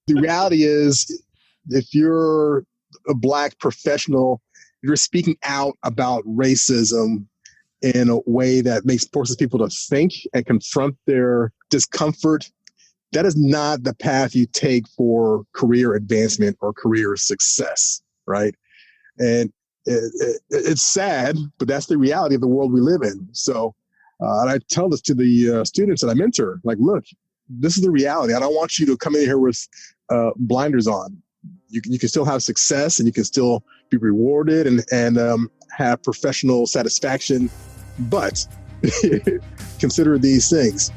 The reality is, if you're a Black professional, you're speaking out about racism in a way that forces people to think and confront their discomfort. That is not the path you take for career advancement or career success, right? And it's sad, but that's the reality of the world we live in. So, and I tell this to the students that I mentor, like, look, this is the reality. I don't want you to come in here with blinders on. You can still have success, and you can still be rewarded and have professional satisfaction, but consider these things.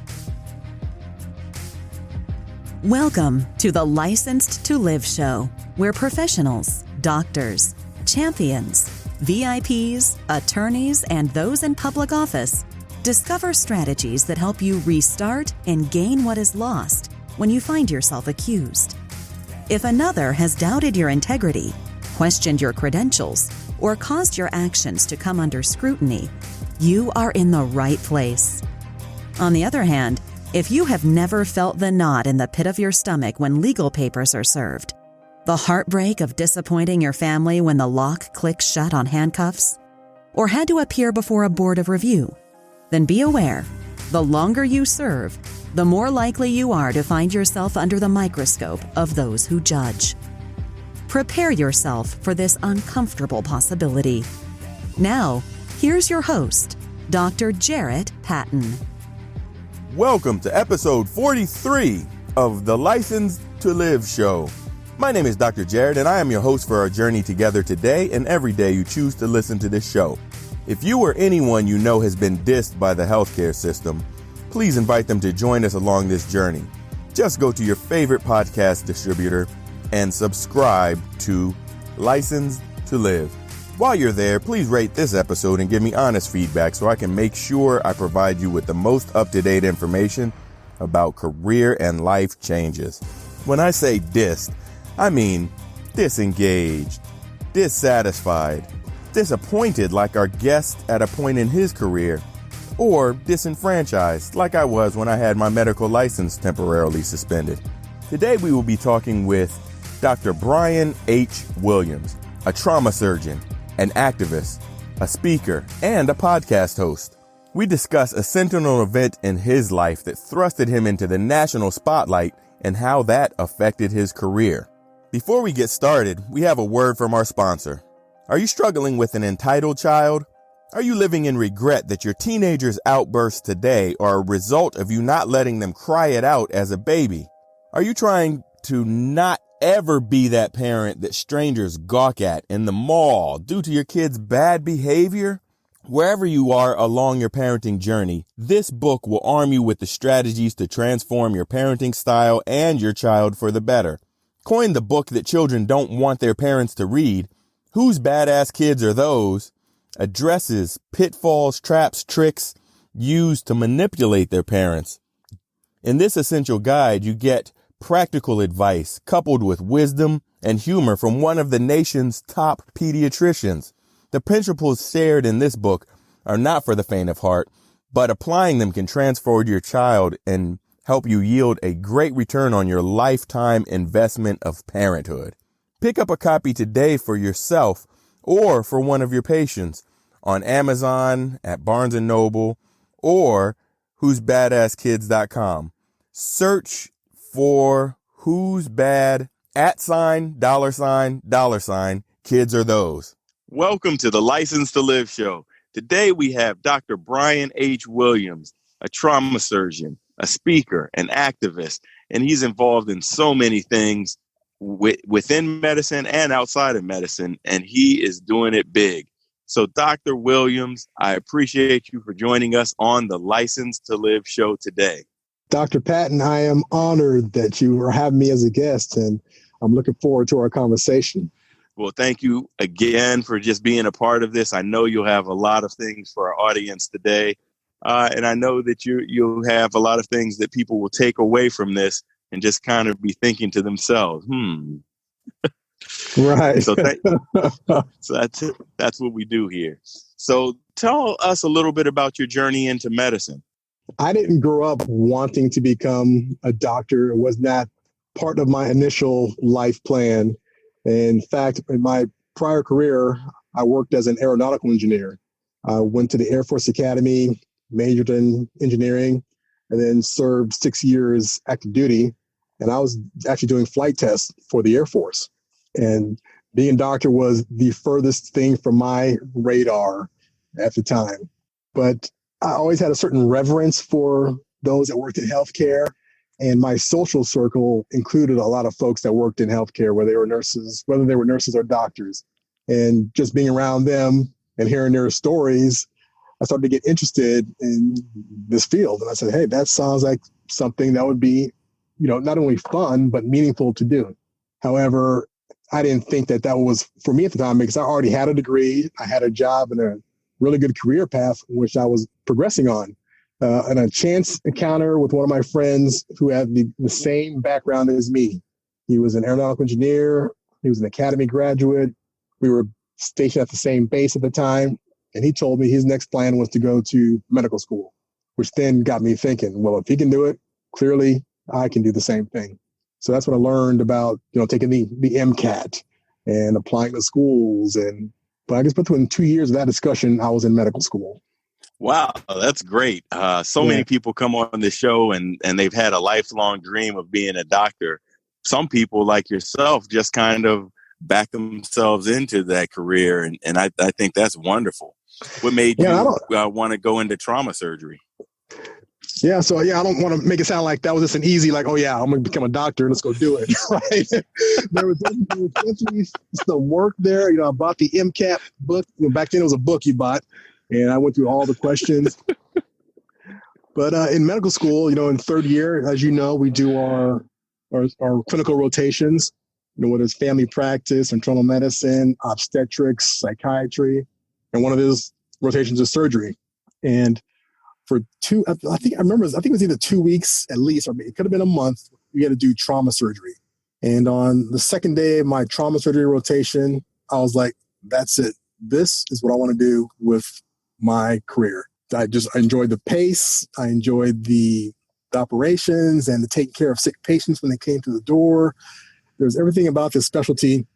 Welcome to the Licensed to Live show, where professionals, doctors, champions, VIPs, attorneys, and those in public office discover strategies that help you restart and gain what is lost when you find yourself accused. If another has doubted your integrity, questioned your credentials, or caused your actions to come under scrutiny, you are in the right place. On the other hand, if you have never felt the knot in the pit of your stomach when legal papers are served, the heartbreak of disappointing your family when the lock clicks shut on handcuffs, or had to appear before a board of review, then be aware, the longer you serve, the more likely you are to find yourself under the microscope of those who judge. Prepare yourself for this uncomfortable possibility. Now, here's your host, Dr. Jarrett Patton. Welcome to episode 43 of the Licensed to Live show. My name is Dr. Jarrett, and I am your host for our journey together today and every day you choose to listen to this show. If you or anyone you know has been dissed by the healthcare system, please invite them to join us along this journey. Just go to your favorite podcast distributor and subscribe to Licensed to Live. While you're there, please rate this episode and give me honest feedback so I can make sure I provide you with the most up-to-date information about career and life changes. When I say dissed, I mean disengaged, dissatisfied, disappointed like our guest at a point in his career, or disenfranchised like I was when I had my medical license temporarily suspended. Today we will be talking with Dr. Brian H. Williams, a trauma surgeon, an activist, a speaker, and a podcast host. We discuss a Sentinel event in his life that thrusted him into the national spotlight and how that affected his career. Before we get started, we have a word from our sponsor. Are you struggling with an entitled child? Are you living in regret that your teenager's outbursts today are a result of you not letting them cry it out as a baby? Are you trying to not ever be that parent that strangers gawk at in the mall due to your kid's bad behavior? Wherever you are along your parenting journey, this book will arm you with the strategies to transform your parenting style and your child for the better. Coined the book that children don't want their parents to read, Whose Badass Kids Are Those?, addresses pitfalls, traps, tricks used to manipulate their parents. In this essential guide, you get practical advice coupled with wisdom and humor from one of the nation's top pediatricians. The principles shared in this book are not for the faint of heart, but applying them can transform your child and help you yield a great return on your lifetime investment of parenthood. Pick up a copy today for yourself or for one of your patients on Amazon, at Barnes & Noble, or whosebadasskids.com. Search for Who's Bad @ Kids Are Those. Welcome to the License to Live show. Today we have Dr. Brian H. Williams, a trauma surgeon, a speaker, an activist, and he's involved in so many things within medicine and outside of medicine, and he is doing it big. So Dr. Williams, I appreciate you for joining us on the License to Live show today. Dr. Patton, I am honored that you are having me as a guest, and I'm looking forward to our conversation. Well, thank you again for just being a part of this. I know you'll have a lot of things for our audience today, and I know that you'll have a lot of things that people will take away from this and just kind of be thinking to themselves, Right. So that's what we do here. So tell us a little bit about your journey into medicine. I didn't grow up wanting to become a doctor. It was not part of my initial life plan. In fact, in my prior career, I worked as an aeronautical engineer. I went to the Air Force Academy, majored in engineering, and then served 6 years active duty. And I was actually doing flight tests for the Air Force. And being a doctor was the furthest thing from my radar at the time. But I always had a certain reverence for those that worked in healthcare. And my social circle included a lot of folks that worked in healthcare, whether they were nurses or doctors. And just being around them and hearing their stories, I started to get interested in this field. And I said, hey, that sounds like something that would be, not only fun, but meaningful to do. However, I didn't think that was for me at the time because I already had a degree. I had a job and a really good career path, which I was progressing on. And a chance encounter with one of my friends who had the same background as me. He was an aeronautical engineer. He was an academy graduate. We were stationed at the same base at the time. And he told me his next plan was to go to medical school, which then got me thinking, well, if he can do it, clearly I can do the same thing. So that's when I learned about, taking the MCAT and applying to schools. But I guess between 2 years of that discussion, I was in medical school. Wow, that's great. Many people come on the show and they've had a lifelong dream of being a doctor. Some people like yourself just kind of back themselves into that career. And I think that's wonderful. What made you want to go into trauma surgery? Yeah, so I don't want to make it sound like that was just an easy, I'm going to become a doctor, let's go do it, right? There was definitely some work there. I bought the MCAT book. Back then it was a book you bought, and I went through all the questions. But in medical school, in third year, as you know, we do our clinical rotations, whether it's family practice, internal medicine, obstetrics, psychiatry, and one of those rotations is surgery. And for I think it was either 2 weeks at least, or it could have been a month, we had to do trauma surgery. And on the second day of my trauma surgery rotation, I was like, that's it. This is what I want to do with my career. I enjoyed the pace. I enjoyed the operations and the taking care of sick patients when they came through the door. There's everything about this specialty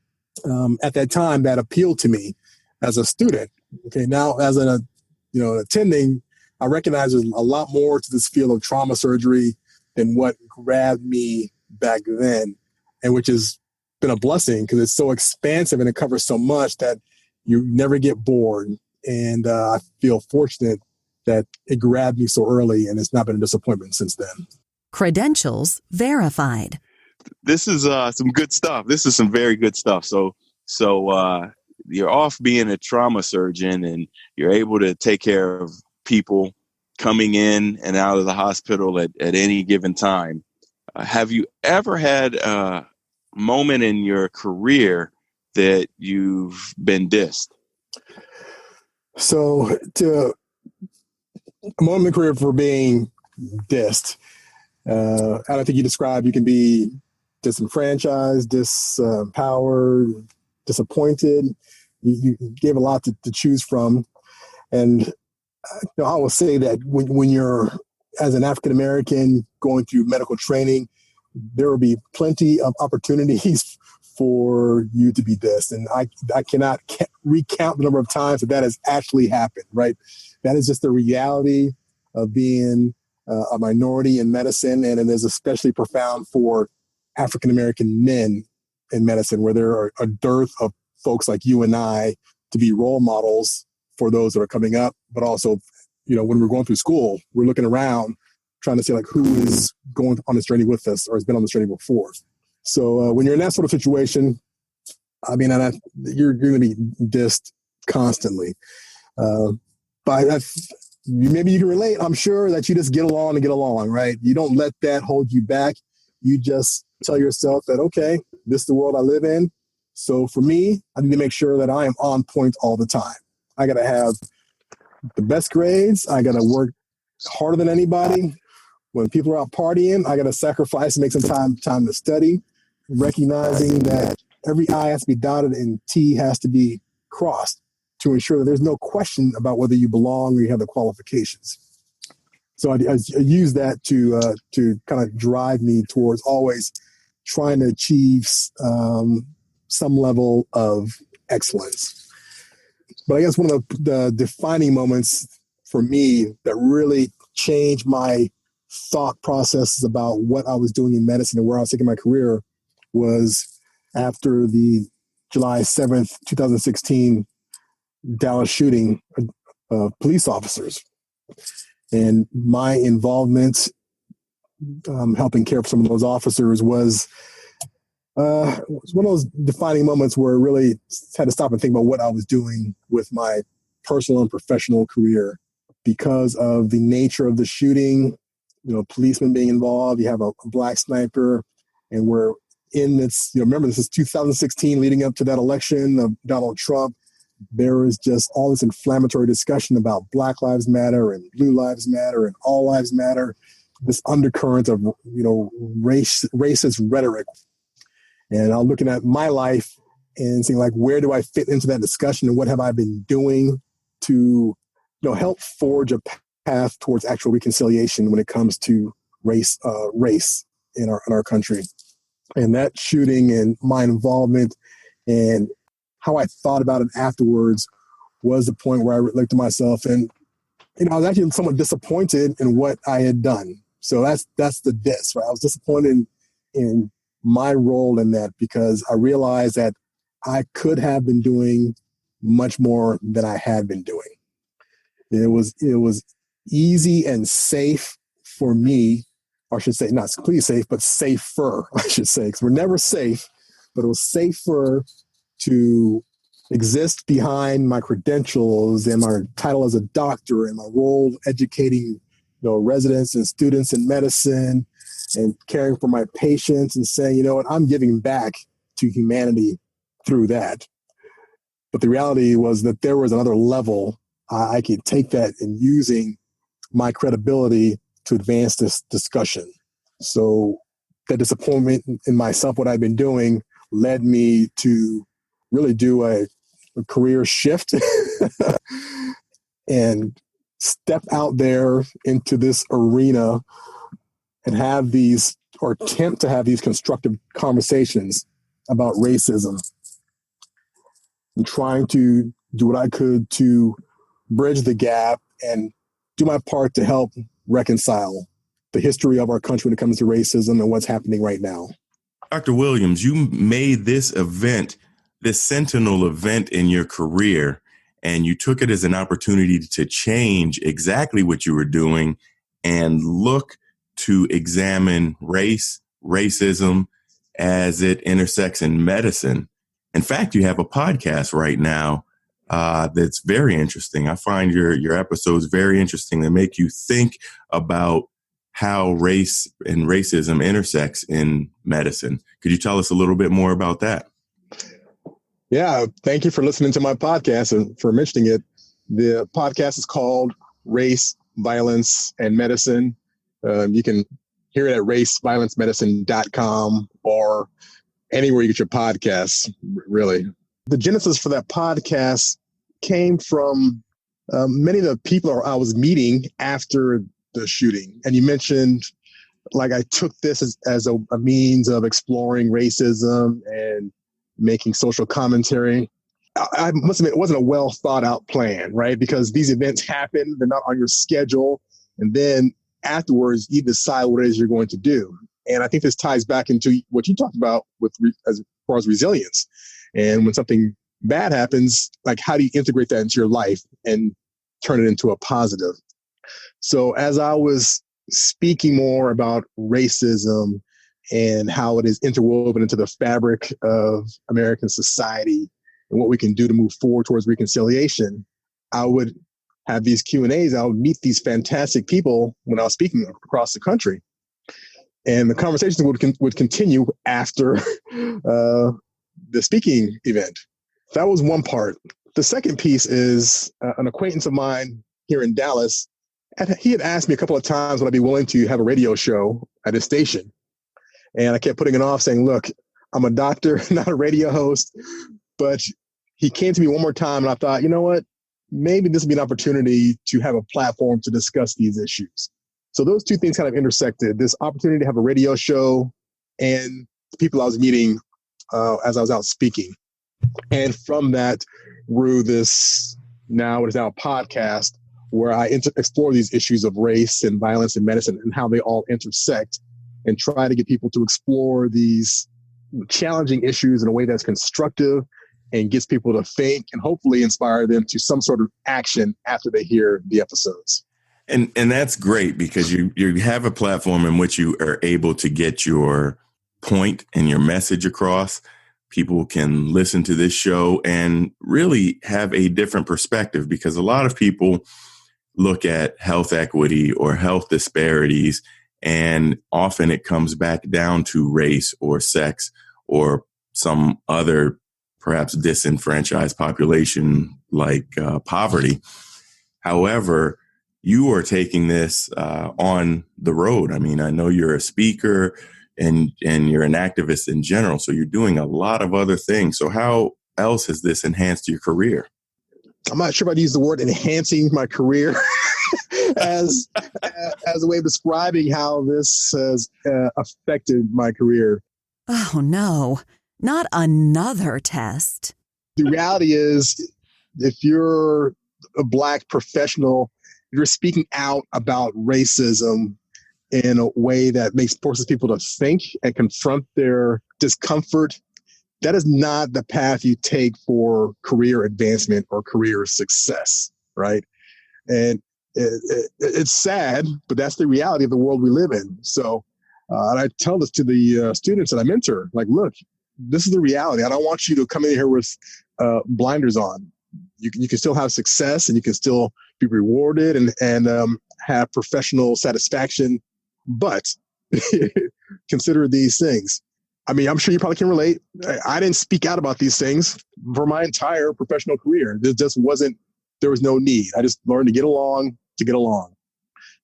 at that time that appealed to me as a student. Okay, now as an attending, I recognize there's a lot more to this field of trauma surgery than what grabbed me back then, and which has been a blessing because it's so expansive and it covers so much that you never get bored. And I feel fortunate that it grabbed me so early, and it's not been a disappointment since then. Credentials verified. This is some good stuff. This is some very good stuff. So you're off being a trauma surgeon, and you're able to take care of people coming in and out of the hospital at any given time. Have you ever had a moment in your career that you've been dissed? So to a moment in the career for being dissed, I don't think you described, you can be disenfranchised, disempowered, disappointed. You gave a lot to choose from. And I will say that when you're, as an African-American, going through medical training, there will be plenty of opportunities for you to be dissed. And I cannot recount the number of times that has actually happened, right? That is just the reality of being a minority in medicine. And it is especially profound for African-American men in medicine, where there are a dearth of folks like you and I to be role models for those that are coming up. But also, when we're going through school, we're looking around trying to see who is going on this journey with us or has been on this journey before. So when you're in that sort of situation, you're going to be dissed constantly. But maybe you can relate. I'm sure that you just get along, right? You don't let that hold you back. You just tell yourself that, okay, this is the world I live in. So for me, I need to make sure that I am on point all the time. I got to have the best grades. I got to work harder than anybody. When people are out partying, I got to sacrifice and make some time to study, recognizing that every I has to be dotted and T has to be crossed to ensure that there's no question about whether you belong or you have the qualifications. So I use that to kind of drive me towards always trying to achieve some level of excellence. But I guess one of the defining moments for me that really changed my thought processes about what I was doing in medicine and where I was taking my career was after the July 7th, 2016 Dallas shooting of police officers. And my involvement helping care for some of those officers was one of those defining moments where I really had to stop and think about what I was doing with my personal and professional career because of the nature of the shooting, policemen being involved. You have a black sniper, and we're in this, remember, this is 2016 leading up to that election of Donald Trump. There was just all this inflammatory discussion about Black Lives Matter and Blue Lives Matter and All Lives Matter, this undercurrent of, racist rhetoric. And I'm looking at my life and seeing, like, where do I fit into that discussion and what have I been doing to, help forge a path towards actual reconciliation when it comes to race in our country. And that shooting and my involvement and how I thought about it afterwards was the point where I looked at myself and, I was actually somewhat disappointed in what I had done. So that's the diss, right? I was disappointed in my role in that because I realized that I could have been doing much more than I had been doing. It was easy and safe for me, or I should say not completely safe, but safer, I should say, because we're never safe, but it was safer to exist behind my credentials and my title as a doctor and my role educating residents and students in medicine and caring for my patients and saying, I'm giving back to humanity through that. But the reality was that there was another level I could take that and using my credibility to advance this discussion. So that disappointment in myself, what I've been doing, led me to really do a career shift and step out there into this arena and have these, or attempt to have these constructive conversations about racism and trying to do what I could to bridge the gap and do my part to help reconcile the history of our country when it comes to racism and what's happening right now. Dr. Williams, you made this event, this Sentinel event in your career, and you took it as an opportunity to change exactly what you were doing and look to examine racism as it intersects in medicine. In fact, you have a podcast right now that's very interesting. I find your episodes very interesting. They make you think about how race and racism intersects in medicine. Could you tell us a little bit more about that? Yeah, thank you for listening to my podcast and for mentioning it. The podcast is called Race, Violence, and Medicine. You can hear it at raceviolencemedicine.com or anywhere you get your podcasts, really. The genesis for that podcast came from many of the people I was meeting after the shooting. And you mentioned, like, I took this as a means of exploring racism and making social commentary. I must admit, it wasn't a well thought out plan, right? Because these events happen, they're not on your schedule. And then afterwards, you decide what it is you're going to do. And I think this ties back into what you talked about as far as resilience. And when something bad happens, like, how do you integrate that into your life and turn it into a positive? So as I was speaking more about racism and how it is interwoven into the fabric of American society and what we can do to move forward towards reconciliation, I would have these Q&As. I would meet these fantastic people when I was speaking across the country. And the conversations would continue after the speaking event. That was one part. The second piece is an acquaintance of mine here in Dallas. And he had asked me a couple of times would I be willing to have a radio show at his station. And I kept putting it off, saying, look, I'm a doctor, not a radio host. But he came to me one more time, and I thought, you know what? Maybe this would be an opportunity to have a platform to discuss these issues. So those two things kind of intersected, this opportunity to have a radio show and people I was meeting as I was out speaking. And from that grew this what is now a podcast where I explore these issues of race and violence in medicine and how they all intersect, and try to get people to explore these challenging issues in a way that's constructive and gets people to think and hopefully inspire them to some sort of action after they hear the episodes. And that's great, because you have a platform in which you are able to get your point and your message across. People can listen to this show and really have a different perspective, because a lot of people look at health equity or health disparities, and often it comes back down to race or sex or some other perhaps disenfranchised population like poverty. However, you are taking this on the road. I mean, I know you're a speaker and you're an activist in general, so you're doing a lot of other things. So how else has this enhanced your career? I'm not sure if I'd use the word enhancing my career as a way of describing how this has affected my career. Oh, no, not another test. The reality is, if you're a Black professional, you're speaking out about racism in a way that forces people to think and confront their discomfort. That is not the path you take for career advancement or career success, right? And it's sad, but that's the reality of the world we live in. So and I tell this to the students that I mentor, like, look, this is the reality. I don't want you to come in here with blinders on. You can still have success, and you can still be rewarded and have professional satisfaction, but consider these things. I mean, I'm sure you probably can relate. I didn't speak out about these things for my entire professional career. There was no need. I just learned to get along.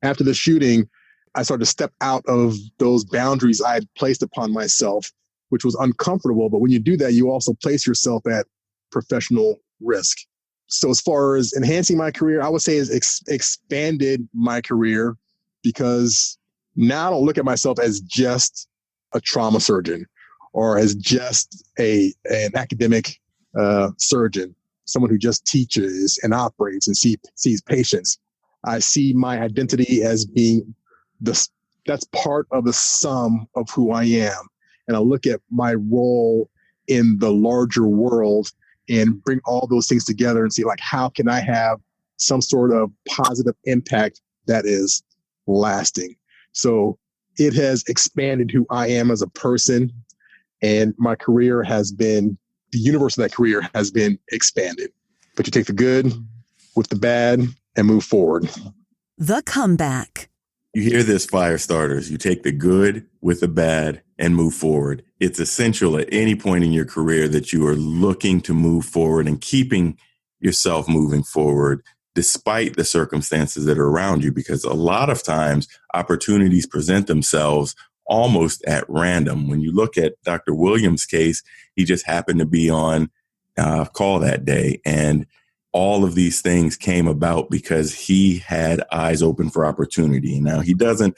After the shooting, I started to step out of those boundaries I had placed upon myself, which was uncomfortable. But when you do that, you also place yourself at professional risk. So as far as enhancing my career, I would say it's expanded my career, because now I don't look at myself as just a trauma surgeon or as just an academic surgeon, someone who just teaches and operates and sees patients. I see my identity as being that's part of the sum of who I am. And I look at my role in the larger world and bring all those things together and see, like, how can I have some sort of positive impact that is lasting? So it has expanded who I am as a person, and my career the universe of that career has been expanded. But you take the good with the bad and move forward. The comeback. You hear this, fire starters. You take the good with the bad and move forward. It's essential at any point in your career that you are looking to move forward and keeping yourself moving forward despite the circumstances that are around you, because a lot of times opportunities present themselves almost at random. When you look at Dr. Williams' case, he just happened to be on call that day, and all of these things came about because he had eyes open for opportunity. Now, he doesn't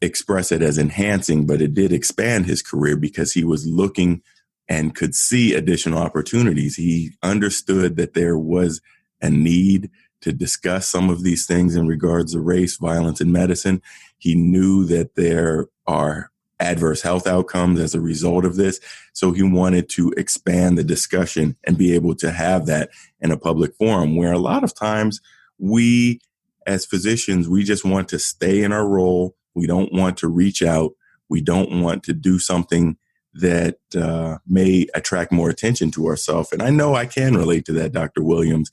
express it as enhancing, but it did expand his career because he was looking and could see additional opportunities. He understood that there was a need to discuss some of these things in regards to race, violence, and medicine. He knew that there are adverse health outcomes as a result of this. So he wanted to expand the discussion and be able to have that in a public forum, where a lot of times we, as physicians, we just want to stay in our role. We don't want to reach out. We don't want to do something that may attract more attention to ourselves. And I know I can relate to that, Dr. Williams.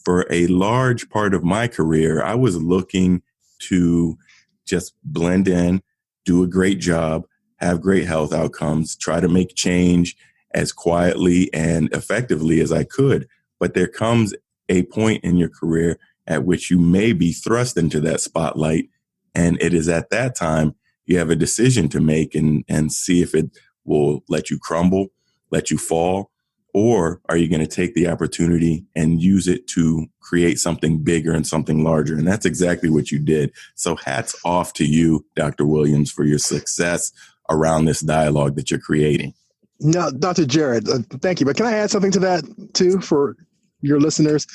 For a large part of my career, I was looking to just blend in, do a great job, have great health outcomes, try to make change as quietly and effectively as I could. But there comes a point in your career at which you may be thrust into that spotlight. And it is at that time you have a decision to make and see if it will let you crumble, let you fall, or are you going to take the opportunity and use it to create something bigger and something larger? And that's exactly what you did. So hats off to you, Dr. Williams, for your success around this dialogue that you're creating. No, Dr. Jared, thank you. But can I add something to that too for your listeners?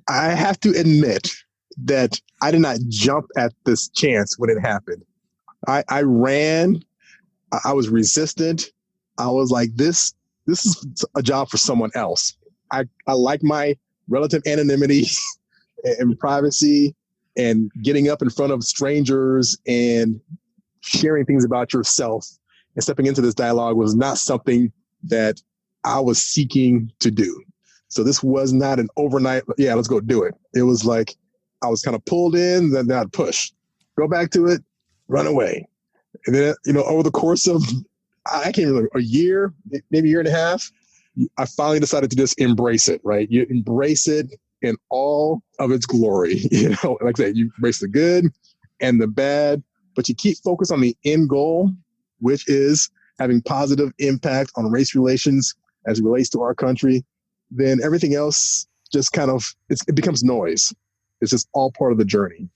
I have to admit that I did not jump at this chance when it happened. I ran. I was resistant. I was like, this is a job for someone else. I like my relative anonymity and privacy, and getting up in front of strangers and sharing things about yourself and stepping into this dialogue was not something that I was seeking to do. So this was not an overnight, yeah, let's go do it. It was like I was kind of pulled in, then I'd push, go back to it, run away. And then, over the course of, I can't remember, a year, maybe a year and a half, I finally decided to just embrace it, right? You embrace it in all of its glory. Like I said, you embrace the good and the bad, but you keep focused on the end goal, which is having positive impact on race relations as it relates to our country. Then everything else just kind of, it becomes noise. It's just all part of the journey.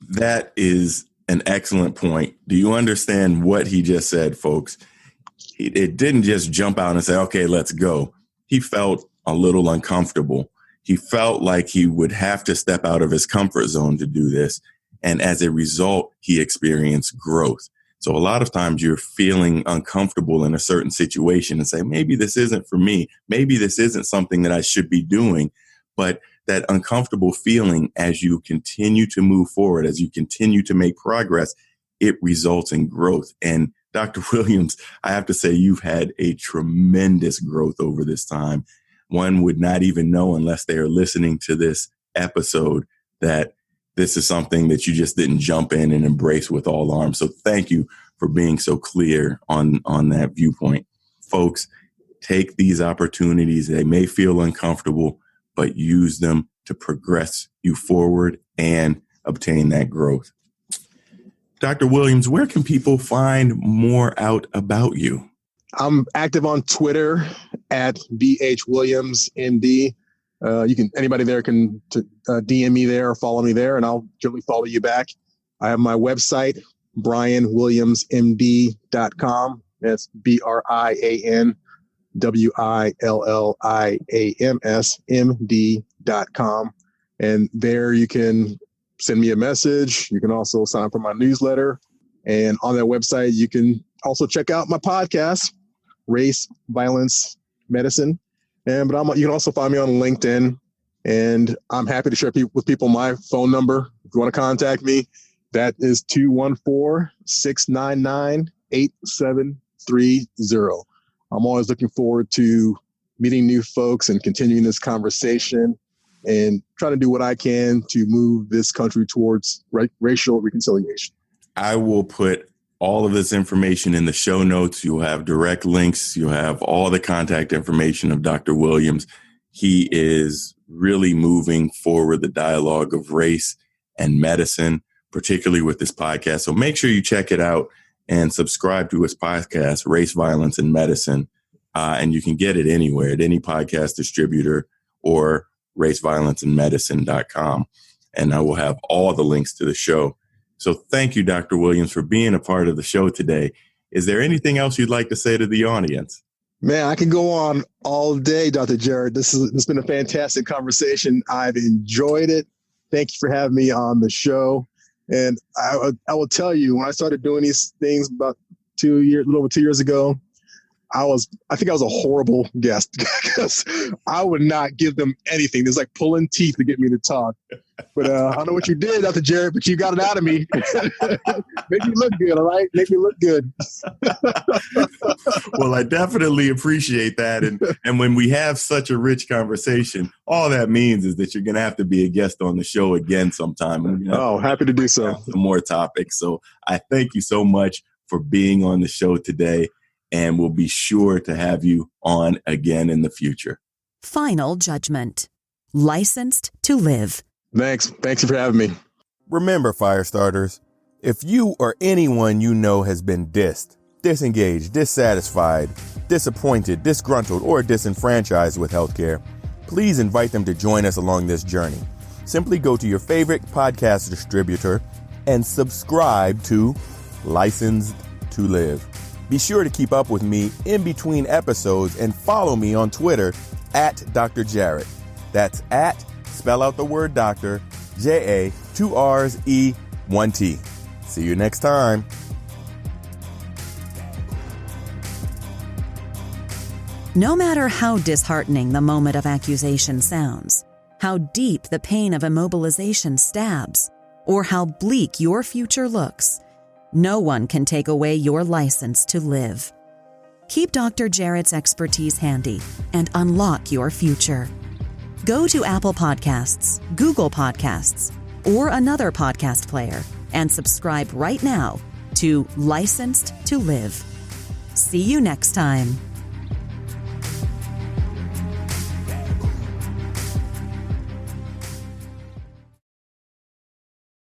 That is an excellent point. Do you understand what he just said, folks? It didn't just jump out and say, okay, let's go. He felt a little uncomfortable. He felt like he would have to step out of his comfort zone to do this. And as a result, he experienced growth. So a lot of times you're feeling uncomfortable in a certain situation and say, maybe this isn't for me. Maybe this isn't something that I should be doing. But that uncomfortable feeling, as you continue to move forward, as you continue to make progress, it results in growth. And Dr. Williams, I have to say, you've had a tremendous growth over this time. One would not even know unless they are listening to this episode that this is something that you just didn't jump in and embrace with all arms. So thank you for being so clear on that viewpoint. Folks, take these opportunities. They may feel uncomfortable, but use them to progress you forward and obtain that growth. Dr. Williams, where can people find more out about you? I'm active on Twitter at BHWilliamsMD. Anybody there can DM me there or follow me there, and I'll generally follow you back. I have my website, BrianWilliamsMD.com. That's BrianWilliamsMD.com. And there you can send me a message. You can also sign up for my newsletter. And on that website, you can also check out my podcast, Race, Violence, Medicine. But you can also find me on LinkedIn. And I'm happy to share with people my phone number. If you want to contact me, that is 214-699-8730. I'm always looking forward to meeting new folks and continuing this conversation and trying to do what I can to move this country towards racial reconciliation. I will put all of this information in the show notes. You'll have direct links. You'll have all the contact information of Dr. Williams. He is really moving forward the dialogue of race and medicine, particularly with this podcast. So make sure you check it out and subscribe to his podcast, Race, Violence, and Medicine. And you can get it anywhere at any podcast distributor or raceviolenceandmedicine.com. And I will have all the links to the show. So thank you, Dr. Williams, for being a part of the show today. Is there anything else you'd like to say to the audience? Man, I can go on all day, Dr. Jared. This has been a fantastic conversation. I've enjoyed it. Thank you for having me on the show. And I will tell you, when I started doing these things about a little over 2 years ago, I think I was a horrible guest because I would not give them anything. It's like pulling teeth to get me to talk. But I don't know what you did, Dr. Jared, but you got it out of me. Make me look good, all right? Make me look good. Well, I definitely appreciate that. And when we have such a rich conversation, all that means is that you're going to have to be a guest on the show again sometime. Oh, happy to do so. Some more topics. So I thank you so much for being on the show today. And we'll be sure to have you on again in the future. Final judgment. Licensed to live. Thanks. Thanks for having me. Remember, fire starters, if you or anyone you know has been disengaged, dissatisfied, disappointed, disgruntled, or disenfranchised with healthcare, please invite them to join us along this journey. Simply go to your favorite podcast distributor and subscribe to Licensed to Live. Be sure to keep up with me in between episodes and follow me on Twitter at Dr. Jarrett. That's at, spell out the word doctor, J-A, 2 R's, E, 1 T. See you next time. No matter how disheartening the moment of accusation sounds, how deep the pain of immobilization stabs, or how bleak your future looks, no one can take away your license to live. Keep Dr. Jarrett's expertise handy and unlock your future. Go to Apple Podcasts, Google Podcasts, or another podcast player and subscribe right now to Licensed to Live. See you next time.